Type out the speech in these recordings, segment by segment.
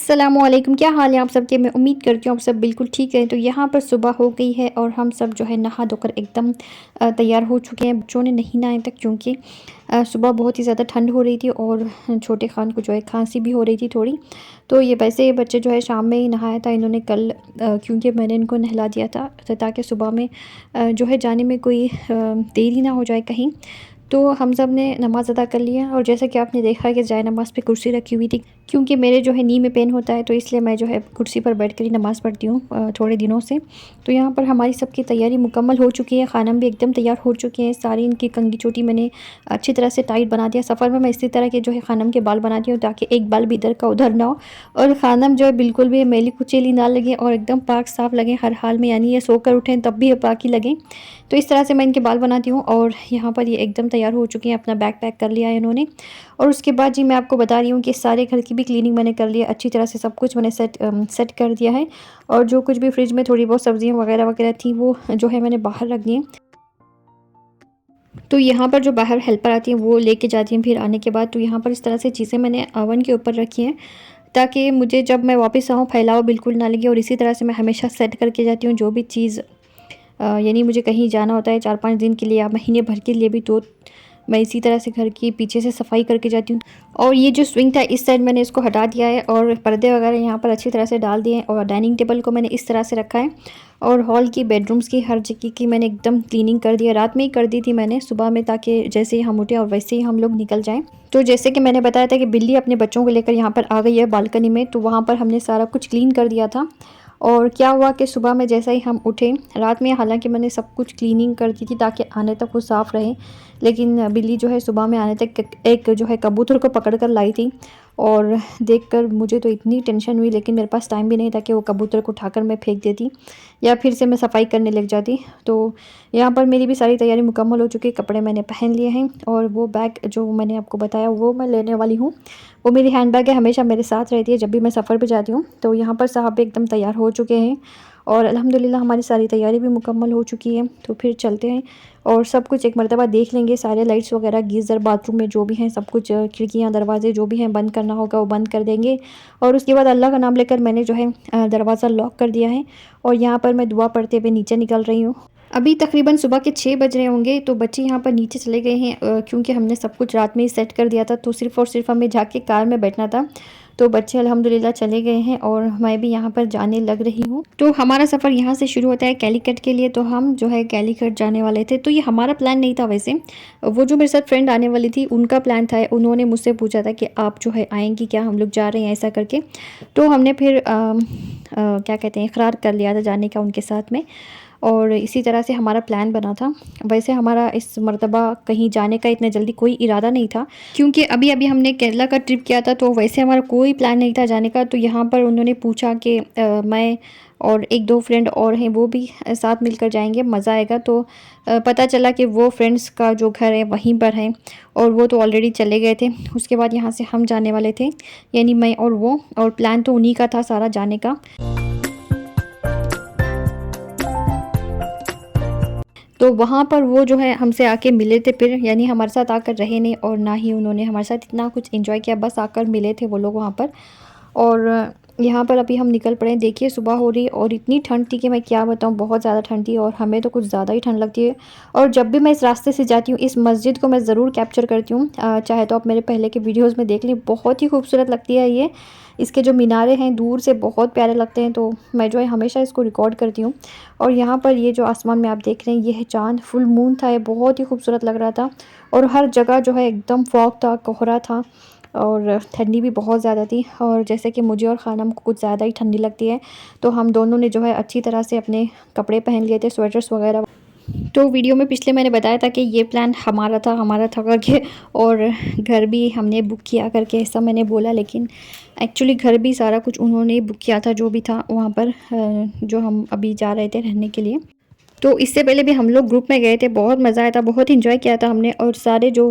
अस्सलामुअलैकुम, क्या हाल है आप सबके। मैं उम्मीद करती हूँ आप सब बिल्कुल ठीक हैं। तो यहाँ पर सुबह हो गई है और हम सब जो है नहा धोकर एकदम तैयार हो चुके हैं। बच्चों ने नहीं नहाए तक, क्योंकि सुबह बहुत ही ज़्यादा ठंड हो रही थी और छोटे खान को जो है खांसी भी हो रही थी थोड़ी। तो ये वैसे ये बच्चे जो है शाम में ही नहाया था इन्होंने कल, क्योंकि मैंने इनको नहला दिया था ताकि सुबह में जो है जाने में कोई देरी ना हो जाए कहीं। तो हम सब ने नमाज़ अदा कर लिया और जैसा कि आपने देखा कि जाए नमाज़ पे कुर्सी रखी हुई थी, क्योंकि मेरे जो है नी में पेन होता है तो इसलिए मैं जो है कुर्सी पर बैठ कर ही नमाज़ पढ़ती हूँ थोड़े दिनों से। तो यहाँ पर हमारी सबकी तैयारी मुकम्मल हो चुकी है, खाना भी एकदम तैयार हो चुके हैं। सारी इनकी कंघी चोटी मैंने अच्छी तरह से टाइट बना दिया। सफ़र में मैं इसी तरह के जो है खानम के बाल बनाती हूँ ताकि एक बाल भी इधर का उधर ना हो और खानम जो है बिल्कुल भी मैली कुचैली ना लगे और एकदम पाक साफ़ लगे हर हाल में, यानी ये सोकर उठें तब भी ये पाक ही लगें। तो इस तरह से मैं इनके बाल बनाती हूँ और यहाँ पर ये एकदम तैयार हो चुकी हैं। अपना बैग पैक कर लिया है इन्होंने। और उसके बाद जी मैं आपको बता रही हूँ कि सारे घर की भी क्लीनिंग मैंने कर लिया अच्छी तरह से, सब कुछ मैंने सेट कर दिया है। और जो कुछ भी फ्रिज में थोड़ी बहुत सब्जियाँ वगैरह वगैरह थी वो जो है मैंने बाहर रख दी हैं। तो यहाँ पर जो बाहर हेल्पर आती हैं वो लेके जाती हैं फिर आने के बाद। तो यहाँ पर इस तरह से चीज़ें मैंने ओवन के ऊपर रखी हैं ताकि मुझे जब मैं वापस आऊँ फैलाव बिल्कुल ना लगे। और इसी तरह से मैं हमेशा सेट करके जाती हूँ जो भी चीज़, यानी मुझे कहीं जाना होता है 4-5 दिन के लिए या महीने भर के लिए भी, तो मैं इसी तरह से घर की पीछे से सफाई करके जाती हूँ। और ये जो स्विंग था इस साइड मैंने इसको हटा दिया है और पर्दे वगैरह यहाँ पर अच्छी तरह से डाल दिए हैं। और डाइनिंग टेबल को मैंने इस तरह से रखा है और हॉल की बेडरूम्स की हर जगह की मैंने एकदम क्लीनिंग कर दिया। रात में ही कर दी थी मैंने सुबह में, ताकि जैसे ही हम उठे और वैसे ही हम लोग निकल जाएं। तो जैसे कि मैंने बताया था कि बिल्ली अपने बच्चों को लेकर यहाँ पर आ गई है बालकनी में, तो वहाँ पर हमने सारा कुछ क्लीन कर दिया था। और क्या हुआ कि सुबह में जैसा ही हम उठे, रात में हालांकि मैंने सब कुछ क्लीनिंग कर दी थी ताकि आने तक वो साफ़ रहे, लेकिन बिल्ली जो है सुबह में आने तक एक जो है कबूतर को पकड़ कर लाई थी। और देखकर मुझे तो इतनी टेंशन हुई, लेकिन मेरे पास टाइम भी नहीं था कि वो कबूतर को उठाकर मैं फेंक देती या फिर से मैं सफाई करने लग जाती। तो यहाँ पर मेरी भी सारी तैयारी मुकम्मल हो चुकी है, कपड़े मैंने पहन लिए हैं और वो बैग जो मैंने आपको बताया वो मैं लेने वाली हूँ। वो मेरी हैंड बैग है, हमेशा मेरे साथ रहती है जब भी मैं सफ़र पे जाती हूँ। तो यहाँ पर साहब भी एकदम तैयार हो चुके हैं और अल्हम्दुलिल्लाह हमारी सारी तैयारी भी मुकम्मल हो चुकी है। तो फिर चलते हैं और सब कुछ एक मरतबा देख लेंगे, सारे लाइट्स वगैरह गीज़र बाथरूम में जो भी हैं सब कुछ, खिड़कियाँ दरवाजे जो भी हैं बंद करना होगा वो बंद कर देंगे। और उसके बाद अल्लाह का नाम लेकर मैंने जो है दरवाज़ा लॉक कर दिया है और यहाँ पर मैं दुआ पढ़ते हुए नीचे निकल रही हूँ। अभी तकरीबन सुबह के 6 बज रहे होंगे, तो बच्चे यहाँ पर नीचे चले गए हैं क्योंकि हमने सब कुछ रात में ही सेट कर दिया था। तो सिर्फ़ और सिर्फ हमें जाके कार में बैठना था। तो बच्चे अल्हम्दुलिल्लाह चले गए हैं और मैं भी यहाँ पर जाने लग रही हूँ। तो हमारा सफ़र यहाँ से शुरू होता है कैलीकट के लिए। तो हम जो है कैलीकट जाने वाले थे। तो ये हमारा प्लान नहीं था वैसे, वो जो मेरे साथ फ्रेंड आने वाली थी उनका प्लान था। उन्होंने मुझसे पूछा था कि आप जो है आएंगी क्या, हम लोग जा रहे हैं ऐसा करके। तो हमने फिर क्या कहते हैं, इकरार कर लिया था जाने का उनके साथ में। और इसी तरह से हमारा प्लान बना था। वैसे हमारा इस मर्तबा कहीं जाने का इतने जल्दी कोई इरादा नहीं था, क्योंकि अभी अभी हमने केरला का ट्रिप किया था। तो वैसे हमारा कोई प्लान नहीं था जाने का। तो यहाँ पर उन्होंने पूछा कि मैं और एक दो फ्रेंड और हैं वो भी साथ मिलकर जाएंगे, मज़ा आएगा। तो पता चला कि वो फ्रेंड्स का जो घर है वहीं पर है और वो तो ऑलरेडी चले गए थे। उसके बाद यहाँ से हम जाने वाले थे, यानी मैं और वो, और प्लान तो उन्हीं का था सारा जाने का। तो वहाँ पर वो जो है हमसे आके मिले थे फिर, यानी हमारे साथ आकर रहे नहीं और ना ही उन्होंने हमारे साथ इतना कुछ एंजॉय किया, बस आकर मिले थे वो लोग वहाँ पर। और यहाँ पर अभी हम निकल पड़े हैं। देखिए सुबह हो रही और इतनी ठंड थी कि मैं क्या बताऊँ, बहुत ज़्यादा ठंड थी और हमें तो कुछ ज़्यादा ही ठंड लगती है। और जब भी मैं इस रास्ते से जाती हूँ इस मस्जिद को मैं ज़रूर कैप्चर करती हूँ, चाहे तो आप मेरे पहले के वीडियोज़ में देख लें, बहुत ही खूबसूरत लगती है ये। इसके जो मीनारे हैं दूर से बहुत प्यारे लगते हैं, तो मैं जो है हमेशा इसको रिकॉर्ड करती हूँ। और यहाँ पर ये जो आसमान में आप देख रहे हैं ये है चाँद, फुल मून था, ये बहुत ही खूबसूरत लग रहा था। और हर जगह जो है एकदम फॉग था, कोहरा था और ठंडी भी बहुत ज़्यादा थी। और जैसे कि मुझे और खानम को कुछ ज़्यादा ही ठंडी लगती है, तो हम दोनों ने जो है अच्छी तरह से अपने कपड़े पहन लिए थे, स्वेटर्स वगैरह। तो वीडियो में पिछले मैंने बताया था कि ये प्लान हमारा था करके, और घर भी हमने बुक किया करके ऐसा मैंने बोला, लेकिन एक्चुअली घर भी सारा कुछ उन्होंने बुक किया था जो भी था वहाँ पर, जो हम अभी जा रहे थे रहने के लिए। तो इससे पहले भी हम लोग ग्रुप में गए थे, बहुत मज़ा आया था, बहुत इन्जॉय किया था हमने। और सारे जो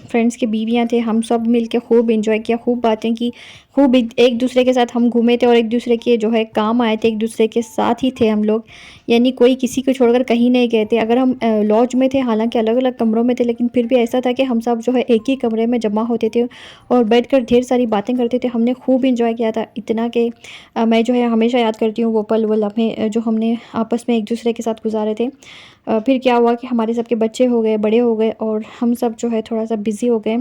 फ्रेंड्स की बीवियां थे हम सब मिल के खूब इन्जॉय किया, खूब बातें की, खूब एक दूसरे के साथ हम घूमे थे और एक दूसरे के जो है काम आए थे, एक दूसरे के साथ ही थे हम लोग। यानी कोई किसी को छोड़कर कहीं नहीं गए थे। अगर हम लॉज में थे, हालाँकि अलग-अलग कमरों में थे, लेकिन फिर भी ऐसा था कि हम सब जो है एक ही कमरे में जमा होते थे और बैठकर ढेर सारी बातें करते थे। हमने खूब एन्जॉय किया था, इतना कि मैं जो है हमेशा याद करती हूँ वो पल, वो लम्हे जो हमने आपस में एक दूसरे के साथ गुज़ारे थे। फिर क्या हुआ कि हमारे सबके बच्चे हो गए, बड़े हो गए और हम सब जो है थोड़ा-सा बिज़ी हो गए।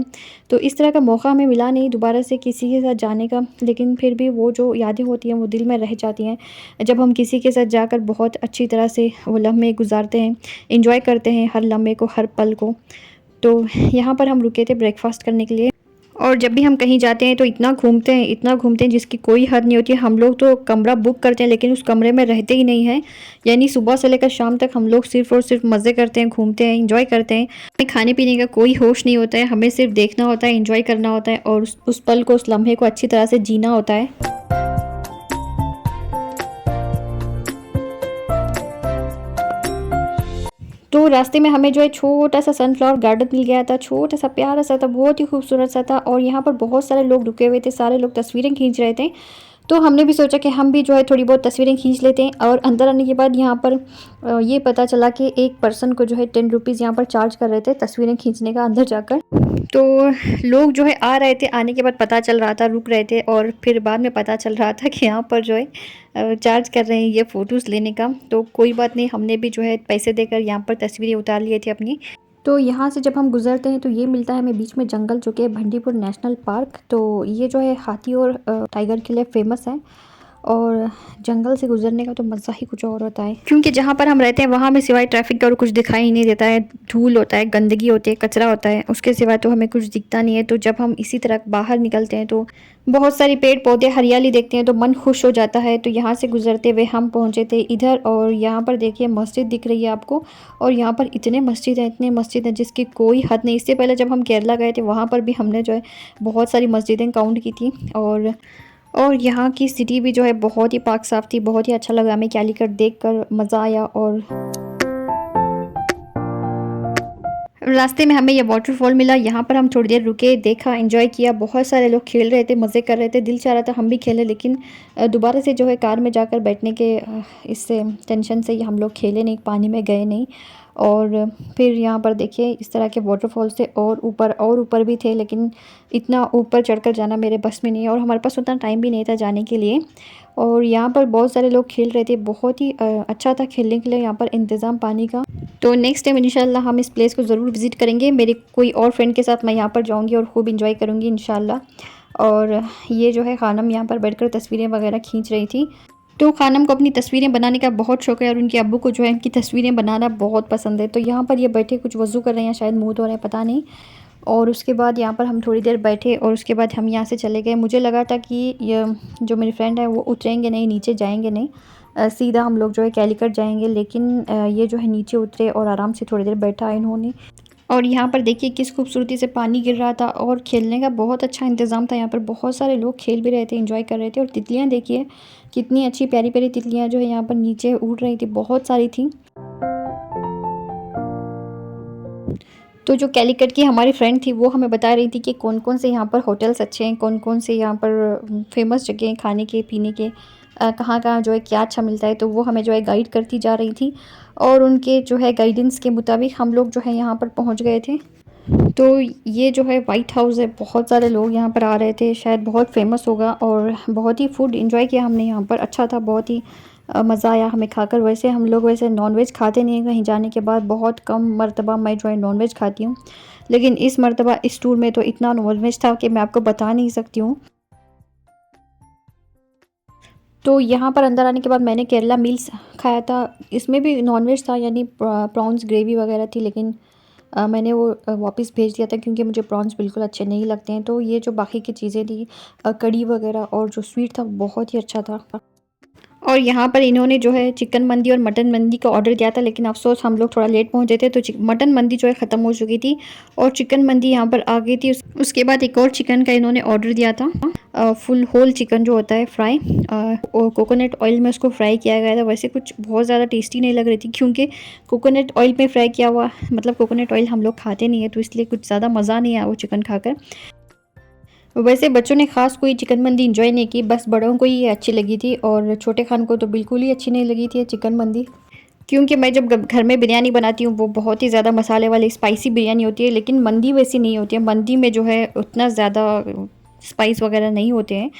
तो इस तरह का मौका हमें मिला नहीं दोबारा से किसी के साथ जाने का, लेकिन फिर भी वो जो यादें होती हैं वो दिल में रह जाती हैं। जब हम किसी के साथ जाकर बहुत अच्छी तरह से वो लम्हे गुज़ारते हैं, एन्जॉय करते हैं हर लम्हे को, हर पल को। तो यहाँ पर हम रुके थे ब्रेकफ़ास्ट करने के लिए। और जब भी हम कहीं जाते हैं तो इतना घूमते हैं जिसकी कोई हद नहीं होती है। हम लोग तो कमरा बुक करते हैं लेकिन उस कमरे में रहते ही नहीं हैं। यानी सुबह से लेकर शाम तक हम लोग सिर्फ़ और सिर्फ मज़े करते हैं, घूमते हैं, एंजॉय करते हैं। हमें खाने-पीने का कोई होश नहीं होता है, हमें सिर्फ देखना होता है, एंजॉय करना होता है और उस पल को, उस लम्हे को अच्छी तरह से जीना होता है। तो रास्ते में हमें जो है छोटा-सा सनफ्लावर गार्डन मिल गया था, छोटा-सा प्यारा-सा था, बहुत ही खूबसूरत सा था और यहाँ पर बहुत सारे लोग रुके हुए थे, सारे लोग तस्वीरें खींच रहे थे। तो हमने भी सोचा कि हम भी जो है थोड़ी बहुत तस्वीरें खींच लेते हैं और अंदर आने के बाद यहाँ पर ये पता चला कि एक पर्सन को जो है 10 रुपीज़ यहाँ पर चार्ज कर रहे थे तस्वीरें खींचने का अंदर जाकर। तो लोग जो है आ रहे थे, आने के बाद पता चल रहा था, रुक रहे थे और फिर बाद में पता चल रहा था कि यहाँ पर जो है चार्ज कर रहे हैं ये फ़ोटोज़ लेने का। तो कोई बात नहीं, हमने भी जो है पैसे देकर यहाँ पर तस्वीरें उतार लिए थे अपनी। तो यहाँ से जब हम गुज़रते हैं तो ये मिलता है हमें बीच में जंगल, जो कि है बंदीपुर नेशनल पार्क। तो ये जो है हाथी और टाइगर के लिए फ़ेमस है और जंगल से गुज़रने का तो मज़ा ही कुछ और होता है, क्योंकि जहाँ पर हम रहते हैं वहाँ हमें सिवाय ट्रैफिक का और कुछ दिखाई ही नहीं देता है। धूल होता है, गंदगी होती है, कचरा होता है, उसके सिवाय तो हमें कुछ दिखता नहीं है। तो जब हम इसी तरह बाहर निकलते हैं तो बहुत सारी पेड़ पौधे, हरियाली देखते हैं तो मन खुश हो जाता है। तो यहाँ से गुज़रते हुए हम पहुँचे थे इधर और यहाँ पर देखिए मस्जिद दिख रही है आपको और यहाँ पर इतने मस्जिद हैं जिसकी कोई हद नहीं। इससे पहले जब हम केरला गए थे वहाँ पर भी हमने जो है बहुत सारी मस्जिदें काउंट की थी और यहाँ की सिटी भी जो है बहुत ही पाक साफ़ थी, बहुत ही अच्छा लगा हमें कैलीकट देखकर, मज़ा आया। और रास्ते में हमें ये वाटरफॉल मिला, यहाँ पर हम थोड़ी देर रुके, देखा, एंजॉय किया। बहुत सारे लोग खेल रहे थे, मज़े कर रहे थे, दिल चाह रहा था हम भी खेलें, लेकिन दोबारा से जो है कार में जाकर बैठने के इससे टेंशन से ही हम लोग खेले नहीं, पानी में गए नहीं। और फिर यहाँ पर देखिए इस तरह के वाटरफॉल से और ऊपर भी थे, लेकिन इतना ऊपर चढ़कर जाना मेरे बस में नहीं है और हमारे पास उतना टाइम भी नहीं था जाने के लिए। और यहाँ पर बहुत सारे लोग खेल रहे थे, बहुत ही अच्छा था खेलने के लिए यहाँ पर इंतज़ाम पानी का। तो नेक्स्ट टाइम इंशाल्लाह हम इस प्लेस को ज़रूर विज़िट करेंगे। मेरे कोई और फ्रेंड के साथ मैं यहाँ पर जाऊँगी और खूब इंजॉय करूँगी इंशाल्लाह। और ये जो है ख़ानम यहाँ पर बैठकर तस्वीरें वगैरह खींच रही थी। तो ख़ानम को अपनी तस्वीरें बनाने का बहुत शौक है और उनके अब्बू को जो है इनकी तस्वीरें बनाना बहुत पसंद है। तो यहाँ पर ये बैठे कुछ वज़ू कर रहे हैं, शायद मुँह धो रहे हैं, पता नहीं। और उसके बाद यहाँ पर हम थोड़ी देर बैठे और उसके बाद हम यहाँ से चले गए। मुझे लगा था कि ये जो मेरी फ्रेंड है वो उतरेंगे नहीं, नीचे जाएंगे नहीं, सीधा हम लोग जो है कैलीकट जाएंगे, लेकिन ये जो है नीचे उतरे और आराम से थोड़ी देर बैठा इन्होंने। और यहाँ पर देखिए किस खूबसूरती से पानी गिर रहा था और खेलने का बहुत अच्छा इंतज़ाम था। यहाँ पर बहुत सारे लोग खेल भी रहे थे, एंजॉय कर रहे थे। और तितलियाँ देखिए कितनी अच्छी प्यारी प्यारी तितलियाँ जो है यहाँ पर नीचे उड़ रही थी, बहुत सारी थी। तो जो कैलीकट की हमारी फ्रेंड थी वो हमें बता रही थी कि कौन कौन से यहाँ पर होटल्स अच्छे हैं, कौन कौन से यहाँ पर फेमस जगह हैं खाने के पीने के, कहाँ कहाँ जो है क्या अच्छा मिलता है। तो वो हमें जो है गाइड करती जा रही थी और उनके जो है गाइडेंस के मुताबिक हम लोग जो है यहाँ पर पहुँच गए थे। तो ये जो है वाइट हाउस है, बहुत सारे लोग यहाँ पर आ रहे थे, शायद बहुत फेमस होगा। और बहुत ही फूड एंजॉय किया हमने यहाँ पर, अच्छा था, बहुत ही मज़ा आया हमें खाकर। वैसे हम लोग वैसे नॉनवेज खाते नहीं हैं कहीं जाने के बाद, बहुत कम मर्तबा मैं जो है नॉनवेज खाती हूँ, लेकिन इस मर्तबा इस टूर में तो इतना नॉनवेज था कि मैं आपको बता नहीं सकती हूँ। तो यहाँ पर अंदर आने के बाद मैंने केरला मील्स खाया था, इसमें भी नॉनवेज था, यानी प्रॉन्स ग्रेवी वगैरह थी, लेकिन मैंने वो वापस भेज दिया था क्योंकि मुझे प्रॉन्स बिल्कुल अच्छे नहीं लगते हैं। तो ये जो बाकी की चीज़ें थी, कड़ी वगैरह और जो स्वीट था बहुत ही अच्छा था। और यहाँ पर इन्होंने जो है चिकन मंदी और मटन मंदी का ऑर्डर दिया था, लेकिन अफ़सोस हम लोग थोड़ा लेट पहुँचे थे तो मटन मंदी जो है ख़त्म हो चुकी थी और चिकन मंदी यहाँ पर आ गई थी। उसके बाद एक और चिकन का इन्होंने ऑर्डर दिया था, फुल होल चिकन जो होता है फ्राई, और कोकोनट ऑयल में उसको फ्राई किया गया था। वैसे कुछ बहुत ज़्यादा टेस्टी नहीं लग रही थी क्योंकि कोकोनट ऑयल में फ्राई किया हुआ, मतलब कोकोनट ऑयल हम लोग खाते नहीं है तो इसलिए कुछ ज़्यादा मज़ा नहीं आया वो चिकन खाकर। वैसे बच्चों ने ख़ास कोई चिकन मंदी इंजॉय नहीं की, बस बड़ों को ही ये अच्छी लगी थी और छोटे खान को तो बिल्कुल ही अच्छी नहीं लगी थी चिकन मंदी। क्योंकि मैं जब घर में बिरयानी बनाती हूँ वो बहुत ही ज़्यादा मसाले वाली स्पाइसी बिरयानी होती है, लेकिन मंदी वैसी नहीं होती है। मंदी में जो है उतना ज़्यादा स्पाइस वगैरह नहीं होते हैं,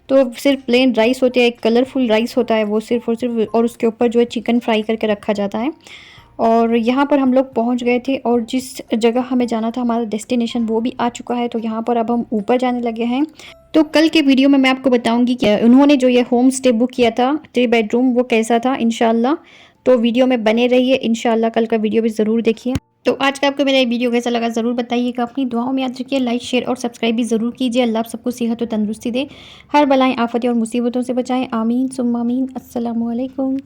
तो सिर्फ प्लेन राइस होते हैं, एक कलरफुल राइस होता है वो सिर्फ और सिर्फ, और उसके ऊपर जो है चिकन फ्राई करके रखा जाता है। और यहाँ पर हम लोग पहुँच गए थे और जिस जगह हमें जाना था, हमारा डेस्टिनेशन, वो भी आ चुका है। तो यहाँ पर अब हम ऊपर जाने लगे हैं। तो कल के वीडियो में मैं आपको बताऊंगी कि उन्होंने जो ये होम स्टे बुक किया था 3 बेडरूम, वो कैसा था इंशाल्लाह। तो वीडियो में बने रहिए, इंशाल्लाह कल का वीडियो भी ज़रूर देखिए। तो आज का आपको मेरा ये वीडियो कैसा लगा ज़रूर बताइएगा। अपनी दुआओं में याद रखिए, लाइक शेयर और सब्सक्राइब भी ज़रूर कीजिए। अल्लाह आप सबको सेहत और तंदुरुस्ती दे, हर बलाएं आफतें और मुसीबतों से बचाएं। आमीन सुम्मा आमीन। अस्सलामु अलैकुम।